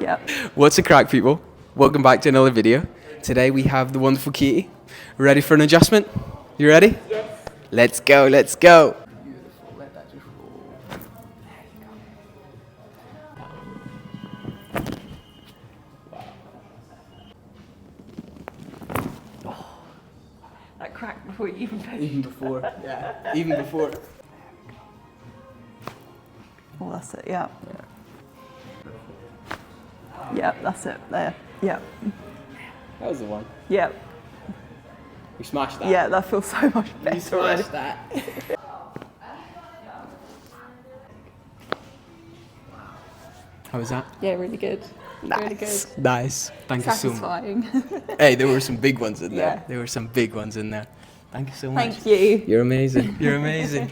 Yep. What's the crack, people? Welcome back to another video. Today we have the wonderful Katie. Ready for an adjustment? You ready? Yes. Let's go, let's go. Beautiful, let that just roll. That cracked before you even finished. Even before, yeah. Even before. Oh, that's it, yeah. Yep, that's it, there. Yep. That was the one. Yep. We smashed that. Yeah, that feels so much better. You smashed that. How was that? Yeah, really good. Really good. Nice. Thank you so much. Satisfying. Hey, there were some big ones in there. Yeah. There were some big ones in there. Thank you so much. Thank you. You're amazing. You're amazing.